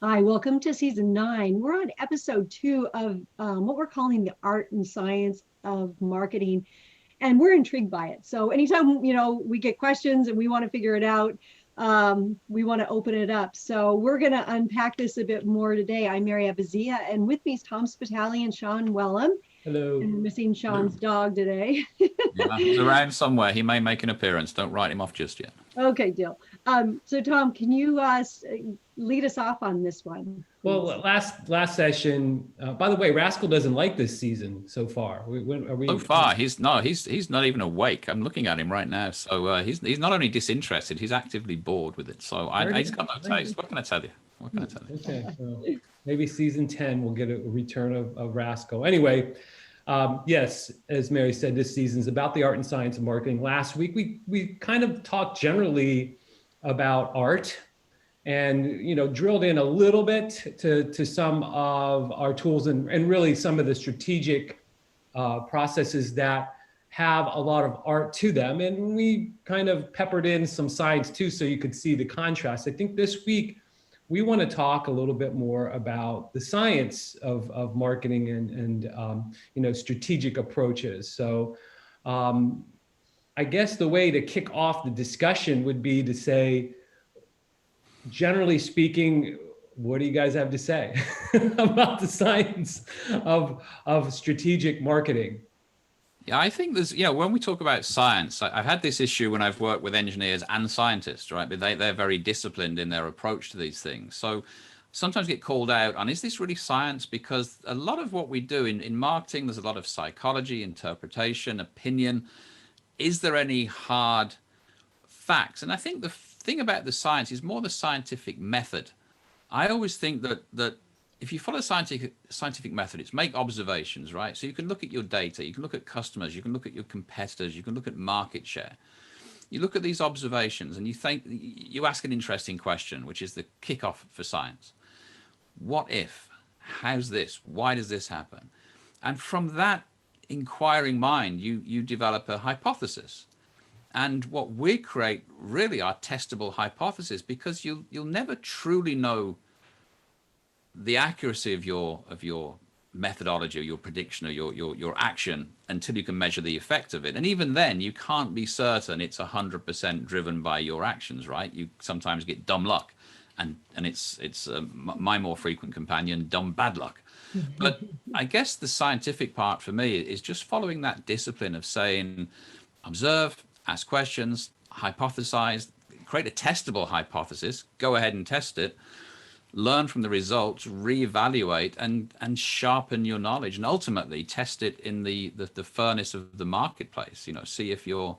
Hi, welcome to season 9. We're on episode 2 of what we're calling the art and science of marketing, and we're intrigued by it. So anytime we get questions and we want to figure it out, we want to open it up. So we're going to unpack this a bit more today. I'm Mary Abazia, and with me is Tom Spitali and Sean Wellham. Hello. And we're missing Sean's dog today. Yeah, he's around somewhere. He may make an appearance. Don't write him off just yet. Okay, deal. So Tom, can you lead us off on this one? Well, last session. By the way, Rascal doesn't like this season so far. So far, he's not even awake. I'm looking at him right now. So he's not only disinterested, he's actively bored with it. So he's got no taste. What can I tell you? Okay, well, maybe season 10 we'll get a return of Rascal. Anyway, yes, as Mary said, this season is about the art and science of marketing. Last week we kind of talked generally about art, and drilled in a little bit to some of our tools and really some of the strategic processes that have a lot of art to them, and we kind of peppered in some science too, so you could see the contrast. I think this week we want to talk a little bit more about the science of marketing and strategic approaches. So I guess the way to kick off the discussion would be to say, generally speaking, what do you guys have to say about the science of strategic marketing? Yeah, I think there's, when we talk about science, I've had this issue when I've worked with engineers and scientists, right? But they're very disciplined in their approach to these things. So sometimes get called out on, is this really science? Because a lot of what we do in marketing, there's a lot of psychology, interpretation, opinion. Is there any hard facts? And I think the thing about the science is more the scientific method. I always think that if you follow scientific method, it's make observations, right? So you can look at your data, you can look at customers, you can look at your competitors, you can look at market share. You look at these observations and you ask an interesting question, which is the kickoff for science. What if? How's this? Why does this happen? And from that inquiring mind, you develop a hypothesis. And what we create really are testable hypotheses, because you'll never truly know the accuracy of your methodology or your prediction or your action until you can measure the effect of it. And even then, you can't be certain it's 100% driven by your actions, right? You sometimes get dumb luck, and it's my more frequent companion, dumb bad luck. But I guess the scientific part for me is just following that discipline of saying, observe, ask questions, hypothesize, create a testable hypothesis, go ahead and test it, learn from the results, reevaluate, and sharpen your knowledge, and ultimately test it in the furnace of the marketplace. See if you're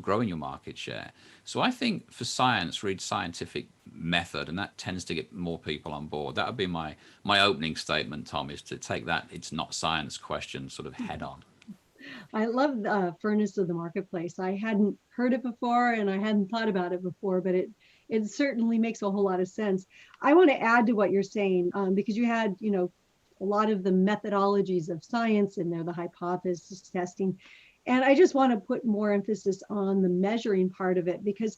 growing your market share. So I think for science, read scientific method, and that tends to get more people on board. That would be my opening statement, Tom, is to take that it's not science question sort of head on. I love the furnace of the marketplace. I hadn't heard it before, and I hadn't thought about it before, but it certainly makes a whole lot of sense. I want to add to what you're saying, because you had, a lot of the methodologies of science in there, the hypothesis testing. And I just want to put more emphasis on the measuring part of it, because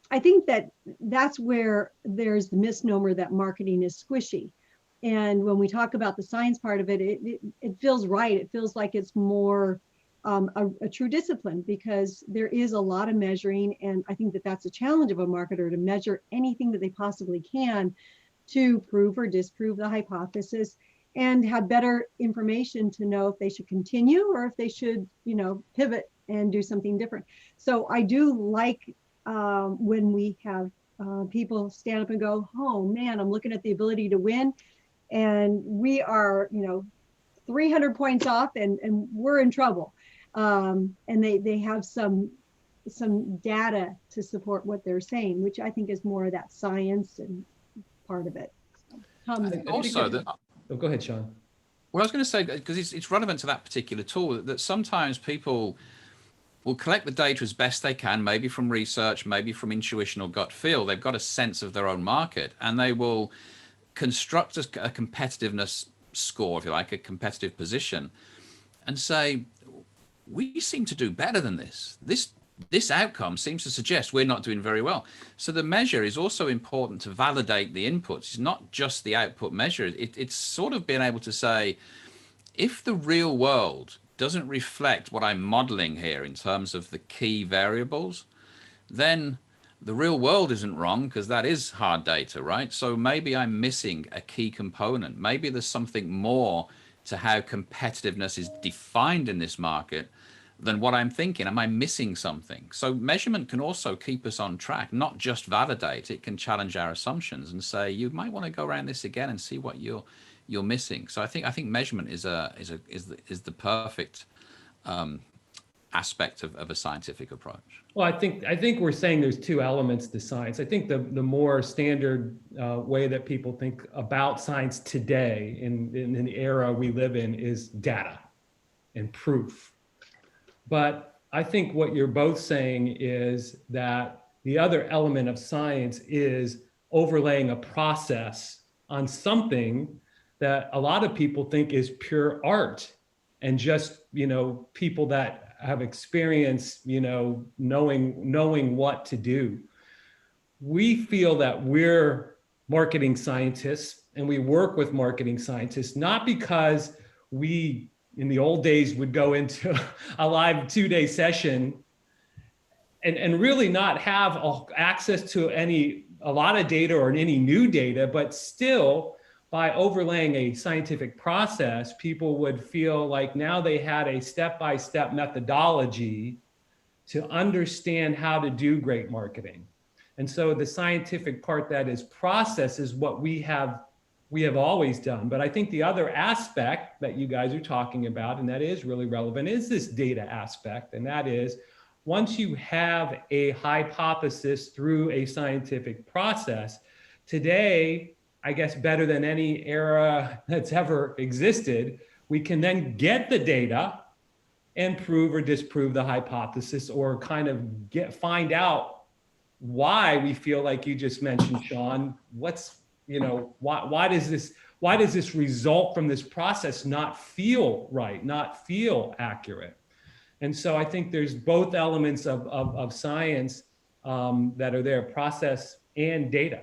I think that's where there's the misnomer that marketing is squishy. And when we talk about the science part of it, it feels right. It feels like it's more a true discipline, because there is a lot of measuring. And I think that's a challenge of a marketer, to measure anything that they possibly can to prove or disprove the hypothesis, and have better information to know if they should continue or if they should, pivot and do something different. So I do like when we have people stand up and go, oh man, I'm looking at the ability to win, and we are, 300 points off, and we're in trouble. And they have some data to support what they're saying, which I think is more of that science and part of it. Go ahead, Sean. Well, I was going to say, because it's relevant to that particular tool, that sometimes people will collect the data as best they can, maybe from research, maybe from intuition or gut feel. They've got a sense of their own market, and they will construct a competitiveness score, if you like, a competitive position, and say, we seem to do better than this. this outcome seems to suggest we're not doing very well. So the measure is also important to validate the inputs. It's not just the output measure. It's sort of being able to say, if the real world doesn't reflect what I'm modeling here in terms of the key variables, then the real world isn't wrong, because that is hard data, right? So maybe I'm missing a key component. Maybe there's something more to how competitiveness is defined in this market than what I'm thinking. Am I missing something? So measurement can also keep us on track, not just validate. It can challenge our assumptions and say, you might want to go around this again and see what you're missing. So I think measurement is the perfect aspect of a scientific approach. Well, I think we're saying there's two elements to science. I think the more standard way that people think about science today in the era we live in is data and proof. But I think what you're both saying is that the other element of science is overlaying a process on something that a lot of people think is pure art, and just, people that have experience, knowing what to do. We feel that we're marketing scientists, and we work with marketing scientists, not because we, in the old days, would go into a live 2-day session and really not have access to a lot of data or any new data, but still, by overlaying a scientific process, people would feel like now they had a step-by-step methodology to understand how to do great marketing. And so the scientific part that is process is what we have always done. But I think the other aspect that you guys are talking about, and that is really relevant, is this data aspect. And that is, once you have a hypothesis through a scientific process, today, I guess better than any era that's ever existed, we can then get the data and prove or disprove the hypothesis, or kind of find out why we feel like you just mentioned, Sean. Why does this result from this process not feel right, not feel accurate? And so I think there's both elements of science that are there, process and data.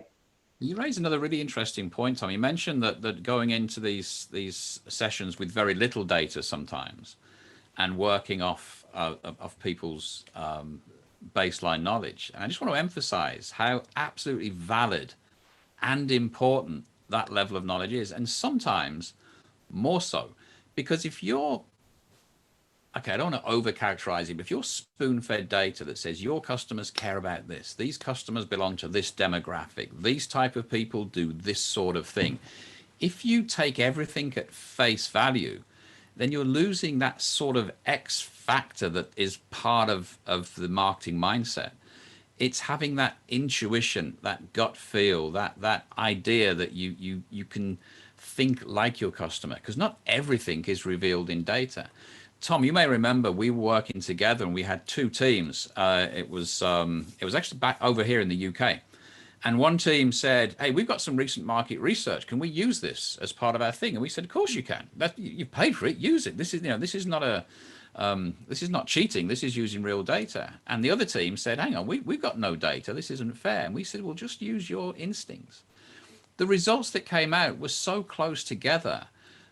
You raise another really interesting point, Tom. You mentioned that going into these sessions with very little data sometimes, and working off of people's baseline knowledge. And I just want to emphasize how absolutely valid and important that level of knowledge is, and sometimes more so, because if you're, okay, I don't want to over-characterize it, but if you're spoon-fed data that says your customers care about this, these customers belong to this demographic, these type of people do this sort of thing, if you take everything at face value, then you're losing that sort of X factor that is part of the marketing mindset. It's having that intuition, that gut feel, that idea that you can think like your customer, because not everything is revealed in data. Tom, you may remember we were working together and we had two teams. It was actually back over here in the UK. And one team said, hey, we've got some recent market research. Can we use this as part of our thing? And we said, of course you can. You've paid for it. Use it. This is not cheating. This is using real data. And the other team said, hang on, we've got no data. This isn't fair. And we said, well, just use your instincts. The results that came out were so close together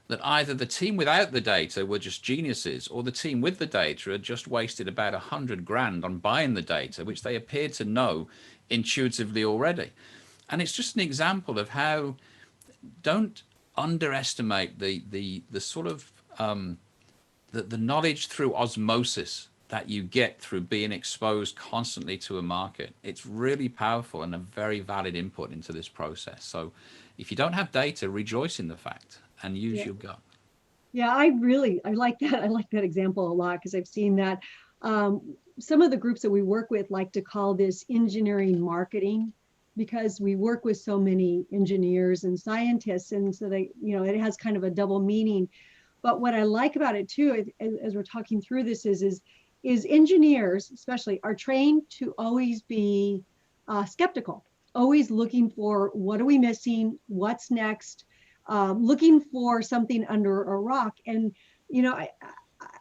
that either the team without the data were just geniuses, or the team with the data had just wasted about $100,000 on buying the data, which they appeared to know intuitively already. And it's just an example of how, don't underestimate the sort of the knowledge through osmosis that you get through being exposed constantly to a market. It's really powerful and a very valid input into this process. So if you don't have data, rejoice in the fact and use your gut. Yeah, I like that. I like that example a lot, because I've seen that. Some of the groups that we work with like to call this engineering marketing, because we work with so many engineers and scientists, and so they, it has kind of a double meaning. But what I like about it too, as we're talking through this, is engineers especially are trained to always be skeptical, always looking for what are we missing, what's next, looking for something under a rock. And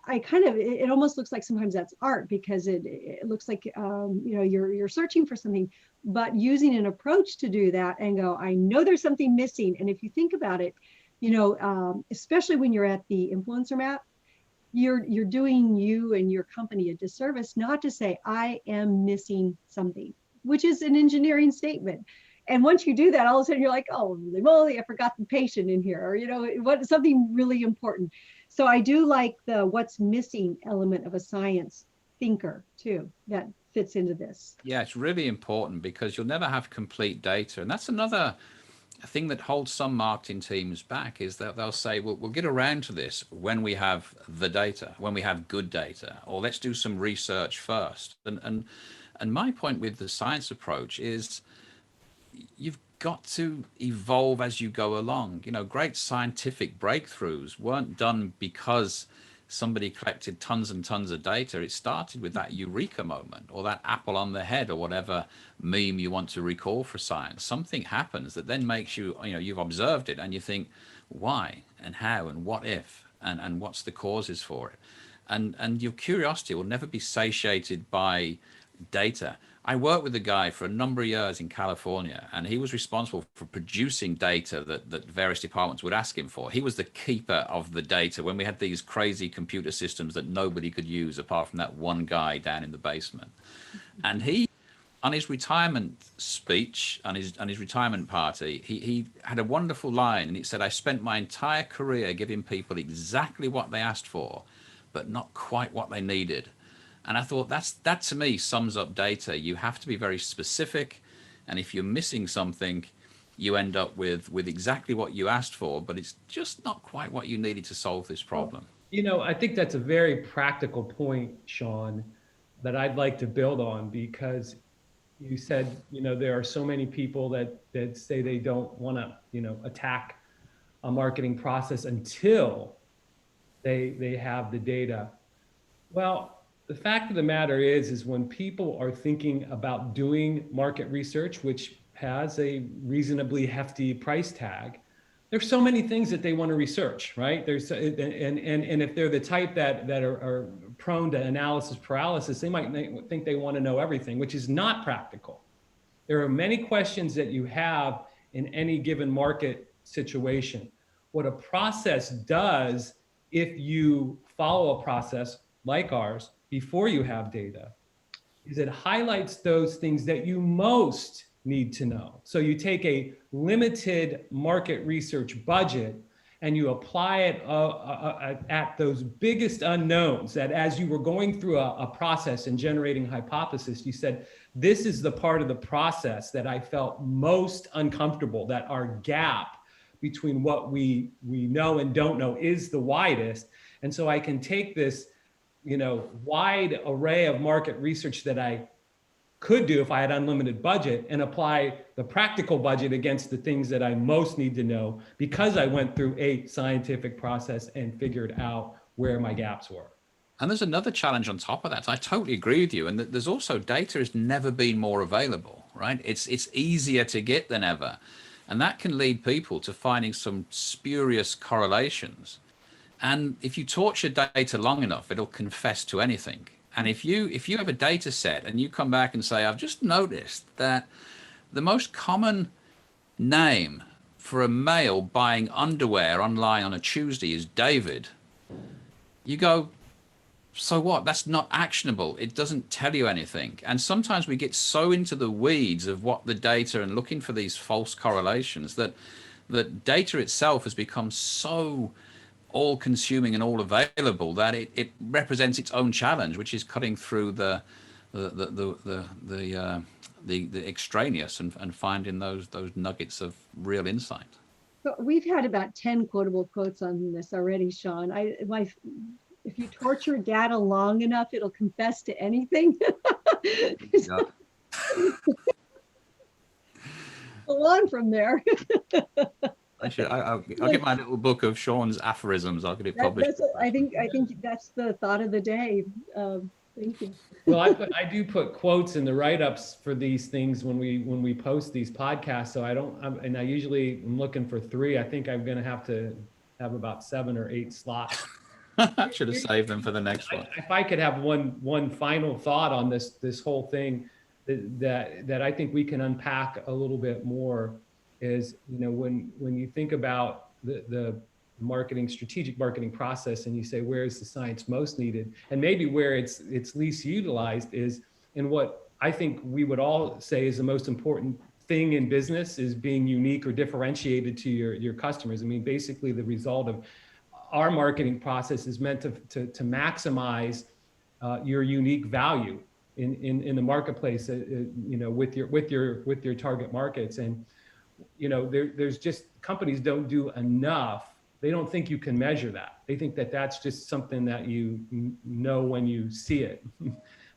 I kind of, it almost looks like sometimes that's art, because it looks like, you're searching for something, but using an approach to do that and go, I know there's something missing. And if you think about it, especially when you're at the influencer map, you're doing you and your company a disservice not to say, I am missing something, which is an engineering statement. And once you do that, all of a sudden you're like, oh, holy moly, I forgot the patient in here, or something really important. So I do like the what's missing element of a science thinker too, that fits into this. Yeah, it's really important because you'll never have complete data. And that's another thing that holds some marketing teams back, is that they'll say, well, we'll get around to this when we have the data, when we have good data, or let's do some research first. And my point with the science approach is you've got to evolve as you go along. Great scientific breakthroughs weren't done because somebody collected tons and tons of data. It started with that eureka moment, or that apple on the head, or whatever meme you want to recall for science. Something happens that then makes you, you've observed it and you think, why and how and what if and what's the causes for it. And your curiosity will never be satiated by data. I worked with a guy for a number of years in California, and he was responsible for producing data that various departments would ask him for. He was the keeper of the data when we had these crazy computer systems that nobody could use apart from that one guy down in the basement. And he, on his retirement speech, on his retirement party, he had a wonderful line, and it said, I spent my entire career giving people exactly what they asked for, but not quite what they needed. And I thought that to me sums up data. You have to be very specific. And if you're missing something, you end up with exactly what you asked for, but it's just not quite what you needed to solve this problem. I think that's a very practical point, Sean, that I'd like to build on, because you said, there are so many people that say they don't want to, attack a marketing process until they have the data. Well, the fact of the matter is when people are thinking about doing market research, which has a reasonably hefty price tag, there's so many things that they want to research, right? And if they're the type that are prone to analysis paralysis, they might think they want to know everything, which is not practical. There are many questions that you have in any given market situation. What a process does, if you follow a process like ours, before you have data, is it highlights those things that you most need to know. So you take a limited market research budget and you apply it at those biggest unknowns, that as you were going through a process and generating hypothesis, you said, this is the part of the process that I felt most uncomfortable, that our gap between what we know and don't know is the widest. And so I can take this wide array of market research that I could do if I had unlimited budget and apply the practical budget against the things that I most need to know, because I went through a scientific process and figured out where my gaps were. And there's another challenge on top of that. I totally agree with you. And there's also data has never been more available, right? It's easier to get than ever. And that can lead people to finding some spurious correlations. And if you torture data long enough, it'll confess to anything. And if you have a data set and you come back and say, I've just noticed that the most common name for a male buying underwear online on a Tuesday is David, you go, so what? That's not actionable. It doesn't tell you anything. And sometimes we get so into the weeds of what the data and looking for these false correlations that data itself has become so all consuming and all available that it represents its own challenge, which is cutting through the extraneous and finding those nuggets of real insight. But we've had about 10 quotable quotes on this already, Sean. If you torture data long enough, it'll confess to anything. Yeah. Go on from there. I'll get my little book of Sean's aphorisms. I'll get it published. I think that's the thought of the day. Thank you. Well, I do put quotes in the write-ups for these things when we post these podcasts. So I usually am looking for 3. I think I'm going to have about 7 or 8 slots I should have saved them for the next one. If I could have one final thought on this whole thing that I think we can unpack a little bit more is, when you think about the strategic marketing process, and you say, where is the science most needed, and maybe where it's least utilized, is in what I think we would all say is the most important thing in business, is being unique or differentiated to your customers. I mean, basically the result of our marketing process is meant to maximize your unique value in the marketplace, with your target markets. And there's just, companies don't do enough. They don't think you can measure that. They think that that's just something that you know when you see it.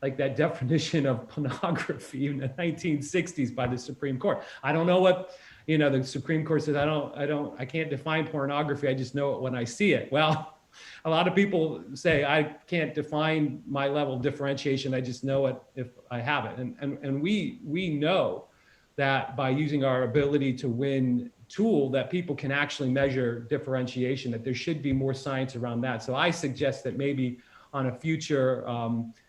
Like that definition of pornography in the 1960s by the Supreme Court. I don't know what, the Supreme Court says, I can't define pornography. I just know it when I see it. Well, a lot of people say, I can't define my level of differentiation. I just know it if I have it. And we know that by using our ability to win tool, that people can actually measure differentiation, that there should be more science around that. So I suggest that maybe on a future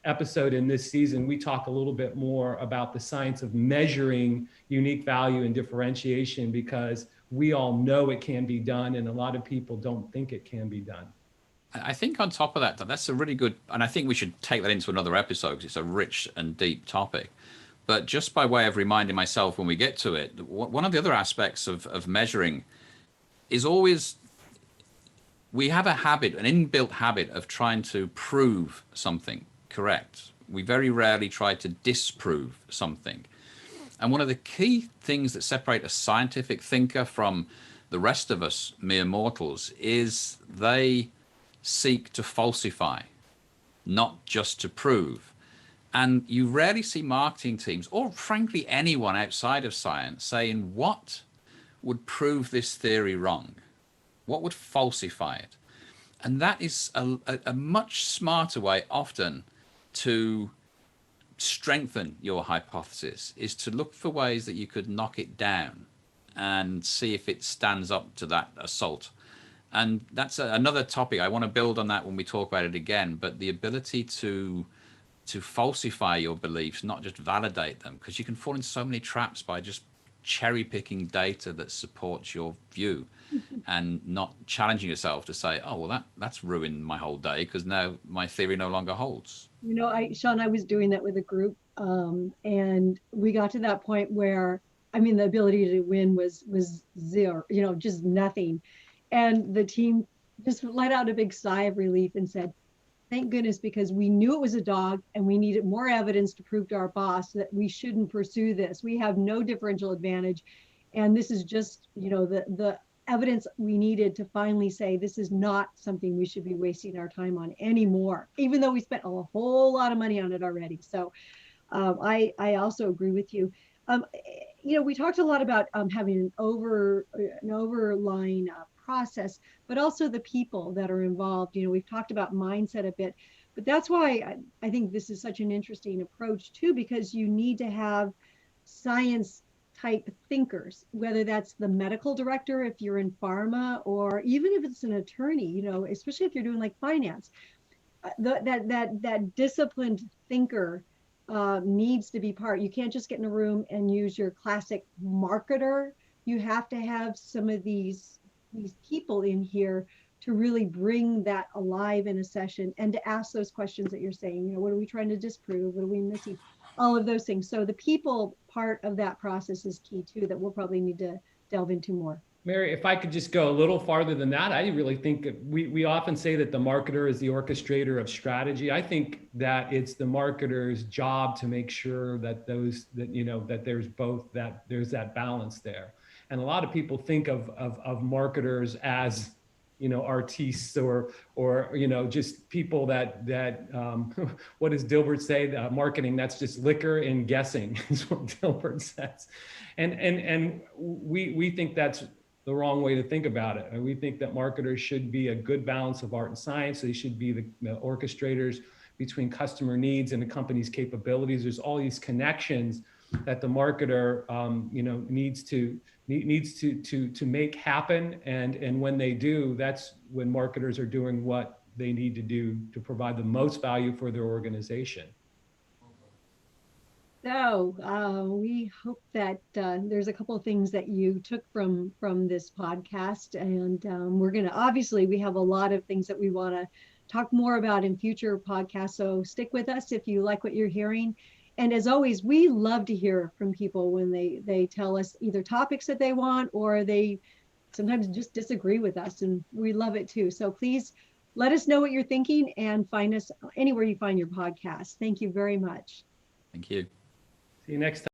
episode in this season, we talk a little bit more about the science of measuring unique value and differentiation, because we all know it can be done, and a lot of people don't think it can be done. I think on top of that, that's a really good, and I think we should take that into another episode because it's a rich and deep topic. But just by way of reminding myself when we get to it, one of the other aspects of measuring is always, we have a habit, an inbuilt habit of trying to prove something correct. We very rarely try to disprove something. And one of the key things that separate a scientific thinker from the rest of us mere mortals is they seek to falsify, not just to prove. And you rarely see marketing teams, or frankly anyone outside of science, saying what would prove this theory wrong, what would falsify it. And that is a much smarter way often to strengthen your hypothesis, is to look for ways that you could knock it down and see if it stands up to that assault. And that's another topic. I want to build on that when we talk about it again, but the ability to falsify your beliefs, not just validate them, because you can fall into so many traps by just cherry picking data that supports your view and not challenging yourself to say, oh, well, that's ruined my whole day because now my theory no longer holds. Sean, I was doing that with a group, and we got to that point where, the ability to win was zero, just nothing. And the team just let out a big sigh of relief and said, thank goodness, because we knew it was a dog and we needed more evidence to prove to our boss that we shouldn't pursue this. We have no differential advantage. And this is just, the evidence we needed to finally say, this is not something we should be wasting our time on anymore, even though we spent a whole lot of money on it already. So I also agree with you. We talked a lot about having an overlying process, but also the people that are involved. We've talked about mindset a bit, but that's why I think this is such an interesting approach too, because you need to have science type thinkers, whether that's the medical director, if you're in pharma, or even if it's an attorney, especially if you're doing like finance, that disciplined thinker needs to be part. You can't just get in a room and use your classic marketer. You have to have some of these people in here to really bring that alive in a session and to ask those questions that you're saying, what are we trying to disprove? What are we missing? All of those things. So the people part of that process is key too, that we'll probably need to delve into more. Mary, if I could just go a little farther than that, I really think we often say that the marketer is the orchestrator of strategy. I think that it's the marketer's job to make sure that that there's both, that there's that balance there. And a lot of people think of marketers as, artistes or just people that what does Dilbert say? Marketing, that's just liquor and guessing is what Dilbert says. And we think that's the wrong way to think about it. And we think that marketers should be a good balance of art and science. They should be the orchestrators between customer needs and the company's capabilities. There's all these connections that the marketer needs to make happen, and when they do, that's when marketers are doing what they need to do to provide the most value for their organization. So we hope that there's a couple of things that you took from this podcast, and we're gonna obviously we have a lot of things that we want to talk more about in future podcasts. So stick with us if you like what you're hearing. And as always, we love to hear from people when they tell us either topics that they want or they sometimes just disagree with us, and we love it too. So please let us know what you're thinking and find us anywhere you find your podcast. Thank you very much. Thank you. See you next time.